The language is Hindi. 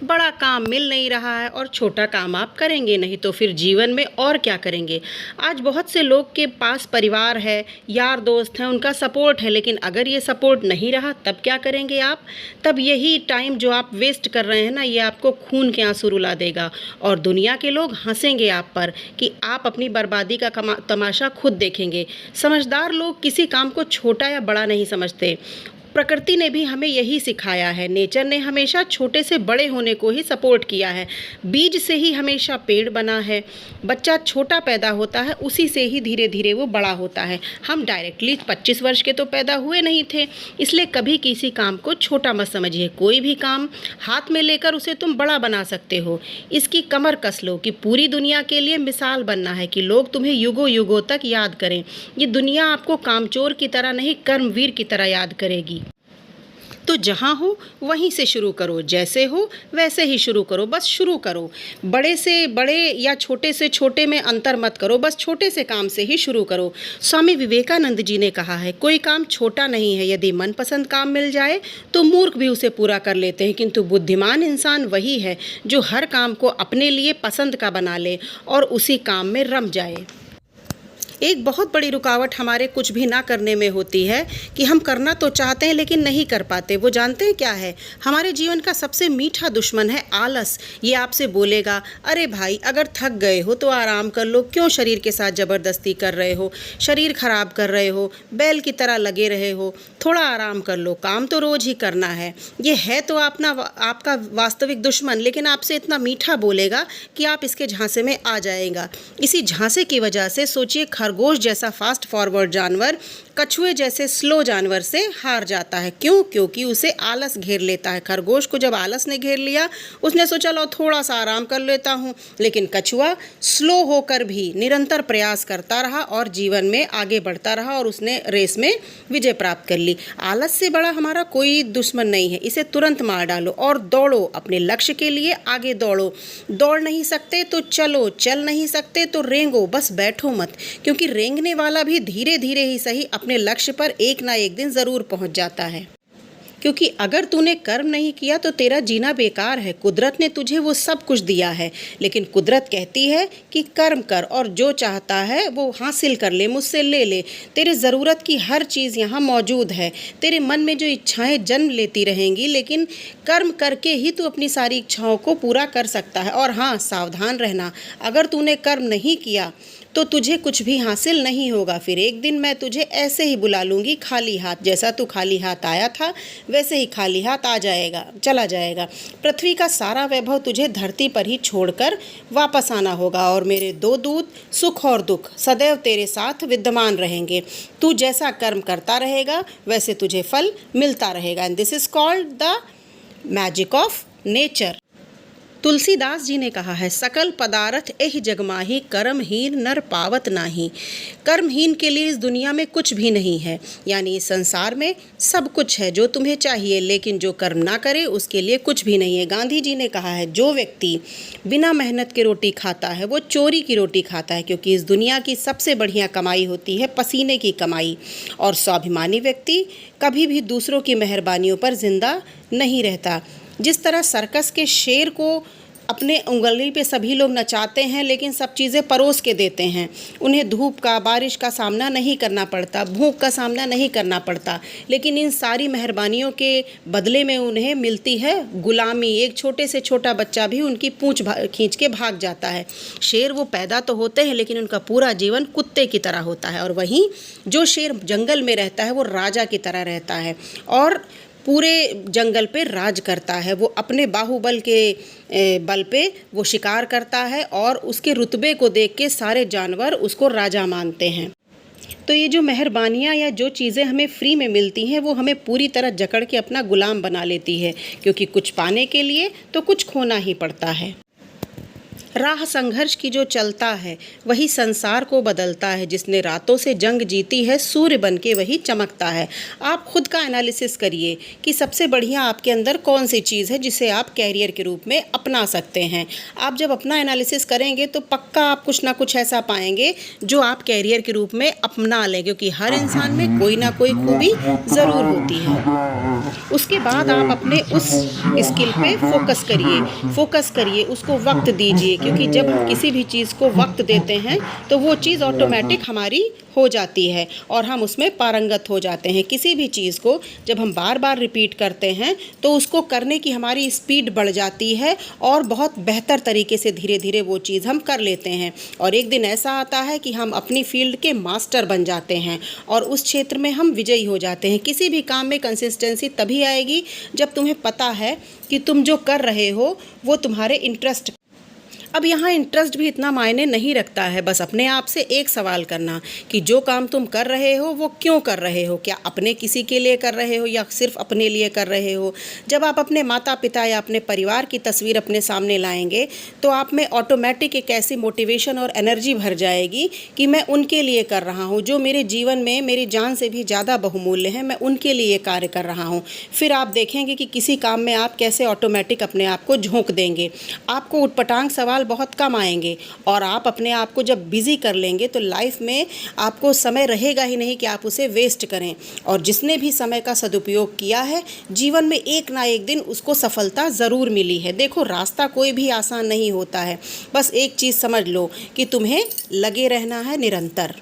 बड़ा काम मिल नहीं रहा है और छोटा काम आप करेंगे नहीं तो फिर जीवन में और क्या करेंगे। आज बहुत से लोग के पास परिवार है, यार दोस्त हैं, उनका सपोर्ट है, लेकिन अगर ये सपोर्ट नहीं रहा तब क्या करेंगे आप? तब यही टाइम जो आप वेस्ट कर रहे हैं ना, ये आपको खून के आंसू रुला देगा और दुनिया के लोग हंसेंगे आप पर कि आप अपनी बर्बादी का तमाशा खुद देखेंगे। समझदार लोग किसी काम को छोटा या बड़ा नहीं समझते। प्रकृति ने भी हमें यही सिखाया है। नेचर ने हमेशा छोटे से बड़े होने को ही सपोर्ट किया है। बीज से ही हमेशा पेड़ बना है। बच्चा छोटा पैदा होता है, उसी से ही धीरे धीरे वो बड़ा होता है। हम डायरेक्टली 25 वर्ष के तो पैदा हुए नहीं थे, इसलिए कभी किसी काम को छोटा मत समझिए। कोई भी काम हाथ में लेकर उसे तुम बड़ा बना सकते हो। इसकी कमर कस लो कि पूरी दुनिया के लिए मिसाल बनना है कि लोग तुम्हें युगों युगों तक याद करें। ये दुनिया आपको कामचोर की तरह नहीं, कर्मवीर की तरह याद करेगी। तो जहाँ हो वहीं से शुरू करो, जैसे हो वैसे ही शुरू करो, बस शुरू करो। बड़े से बड़े या छोटे से छोटे में अंतर मत करो, बस छोटे से काम से ही शुरू करो। स्वामी विवेकानंद जी ने कहा है, कोई काम छोटा नहीं है। यदि मनपसंद काम मिल जाए तो मूर्ख भी उसे पूरा कर लेते हैं, किंतु बुद्धिमान इंसान वही है जो हर काम को अपने लिए पसंद का बना ले और उसी काम में रम जाए। एक बहुत बड़ी रुकावट हमारे कुछ भी ना करने में होती है कि हम करना तो चाहते हैं लेकिन नहीं कर पाते। वो जानते हैं क्या है? हमारे जीवन का सबसे मीठा दुश्मन है आलस। ये आपसे बोलेगा, अरे भाई अगर थक गए हो तो आराम कर लो, क्यों शरीर के साथ ज़बरदस्ती कर रहे हो, शरीर खराब कर रहे हो, बैल की तरह लगे रहे हो, थोड़ा आराम कर लो, काम तो रोज़ ही करना है। ये है तो आपका वास्तविक दुश्मन, लेकिन आपसे इतना मीठा बोलेगा कि आप इसके झांसे में आ जाएगा। इसी झांसे की वजह से सोचिए, खरगोश जैसा फास्ट फॉरवर्ड जानवर कछुए जैसे स्लो जानवर से हार जाता है। क्यों? क्योंकि उसे आलस घेर लेता है। खरगोश को जब आलस ने घेर लिया, उसने सोचा लो थोड़ा सा आराम कर लेता हूँ, लेकिन कछुआ स्लो होकर भी निरंतर प्रयास करता रहा और जीवन में आगे बढ़ता रहा और उसने रेस में विजय प्राप्त कर ली। आलस से बड़ा हमारा कोई दुश्मन नहीं है। इसे तुरंत मार डालो और दौड़ो, अपने लक्ष्य के लिए आगे दौड़ो। दौड़ नहीं सकते तो चलो, चल नहीं सकते तो रेंगो, बस बैठो मत, क्योंकि रेंगने वाला भी धीरे धीरे ही सही अपने लक्ष्य पर एक ना एक दिन ज़रूर पहुंच जाता है। क्योंकि अगर तूने कर्म नहीं किया तो तेरा जीना बेकार है। कुदरत ने तुझे वो सब कुछ दिया है, लेकिन कुदरत कहती है कि कर्म कर और जो चाहता है वो हासिल कर ले, मुझसे ले ले। तेरे ज़रूरत की हर चीज़ यहाँ मौजूद है। तेरे मन में जो इच्छाएं जन्म लेती रहेंगी, लेकिन कर्म करके ही तू अपनी सारी इच्छाओं को पूरा कर सकता है। और हाँ, सावधान रहना, अगर तूने कर्म नहीं किया तो तुझे कुछ भी हासिल नहीं होगा। फिर एक दिन मैं तुझे ऐसे ही बुला लूँगी खाली हाथ। जैसा तू खाली हाथ आया था वैसे ही खाली हाथ चला जाएगा। पृथ्वी का सारा वैभव तुझे धरती पर ही छोड़कर वापस आना होगा और मेरे 2 दूत सुख और दुख सदैव तेरे साथ विद्यमान रहेंगे। तू जैसा कर्म करता रहेगा वैसे तुझे फल मिलता रहेगा। And this is called the magic of nature. Tulsidas ji ने कहा है, सकल पदार्थ एह जगमाही, कर्महीन नर पावत नाही। कर्महीन के लिए इस दुनिया में कुछ भी नहीं है, यानी इस संसार में सब कुछ है जो तुम्हें चाहिए, लेकिन जो कर्म ना करे उसके लिए कुछ भी नहीं है। गांधी जी ने कहा है, जो व्यक्ति बिना मेहनत के रोटी खाता है वो चोरी की रोटी खाता है, क्योंकि इस दुनिया की सबसे बढ़िया कमाई होती है पसीने की कमाई। और स्वाभिमानी व्यक्ति कभी भी दूसरों की मेहरबानियों पर जिंदा नहीं रहता। जिस तरह सर्कस के शेर को अपने उंगली पे सभी लोग नचाते हैं, लेकिन सब चीज़ें परोस के देते हैं, उन्हें धूप का, बारिश का सामना नहीं करना पड़ता, भूख का सामना नहीं करना पड़ता, लेकिन इन सारी मेहरबानियों के बदले में उन्हें मिलती है गुलामी। एक छोटे से छोटा बच्चा भी उनकी पूंछ खींच के भाग जाता है। शेर वो पैदा तो होते हैं, लेकिन उनका पूरा जीवन कुत्ते की तरह होता है। और वहीं जो शेर जंगल में रहता है वो राजा की तरह रहता है और पूरे जंगल पे राज करता है। वो अपने बाहुबल के बल पे वो शिकार करता है और उसके रुतबे को देख के सारे जानवर उसको राजा मानते हैं। तो ये जो मेहरबानियाँ या जो चीज़ें हमें फ्री में मिलती हैं वो हमें पूरी तरह जकड़ के अपना गुलाम बना लेती है, क्योंकि कुछ पाने के लिए तो कुछ खोना ही पड़ता है। राह संघर्ष की जो चलता है वही संसार को बदलता है। जिसने रातों से जंग जीती है सूर्य बन के वही चमकता है। आप खुद का एनालिसिस करिए कि सबसे बढ़िया आपके अंदर कौन सी चीज़ है जिसे आप कैरियर के रूप में अपना सकते हैं। आप जब अपना एनालिसिस करेंगे तो पक्का आप कुछ ना कुछ ऐसा पाएंगे जो आप कैरियर के रूप में अपना लें, क्योंकि हर इंसान में कोई ना कोई खूबी ज़रूर होती है। उसके बाद आप अपने उस स्किल पे फोकस करिए, उसको वक्त दीजिए, क्योंकि जब हम किसी भी चीज़ को वक्त देते हैं तो वो चीज़ ऑटोमेटिक हमारी हो जाती है और हम उसमें पारंगत हो जाते हैं। किसी भी चीज़ को जब हम बार बार रिपीट करते हैं तो उसको करने की हमारी स्पीड बढ़ जाती है और बहुत बेहतर तरीके से धीरे धीरे वो चीज़ हम कर लेते हैं। और एक दिन ऐसा आता है कि हम अपनी फील्ड के मास्टर बन जाते हैं और उस क्षेत्र में हम विजयी हो जाते हैं। किसी भी काम में कंसिस्टेंसी तभी आएगी जब तुम्हें पता है कि तुम जो कर रहे हो वो तुम्हारे इंटरेस्ट। अब यहाँ इंटरेस्ट भी इतना मायने नहीं रखता है। बस अपने आप से एक सवाल करना कि जो काम तुम कर रहे हो वो क्यों कर रहे हो। क्या अपने किसी के लिए कर रहे हो या सिर्फ अपने लिए कर रहे हो। जब आप अपने माता पिता या अपने परिवार की तस्वीर अपने सामने लाएंगे तो आप में ऑटोमेटिक एक ऐसी मोटिवेशन और एनर्जी भर जाएगी कि मैं उनके लिए कर रहा हूँ, जो मेरे जीवन में मेरी जान से भी ज़्यादा बहुमूल्य है, मैं उनके लिए कार्य कर रहा हूँ। फिर आप देखेंगे कि किसी काम में आप कैसे ऑटोमेटिक अपने आप को झोंक देंगे। आपको उटपटांग सवाल बहुत कम आएंगे और आप अपने आप को जब बिजी कर लेंगे तो लाइफ में आपको समय रहेगा ही नहीं कि आप उसे वेस्ट करें। और जिसने भी समय का सदुपयोग किया है जीवन में एक ना एक दिन उसको सफलता ज़रूर मिली है। देखो, रास्ता कोई भी आसान नहीं होता है, बस एक चीज़ समझ लो कि तुम्हें लगे रहना है निरंतर।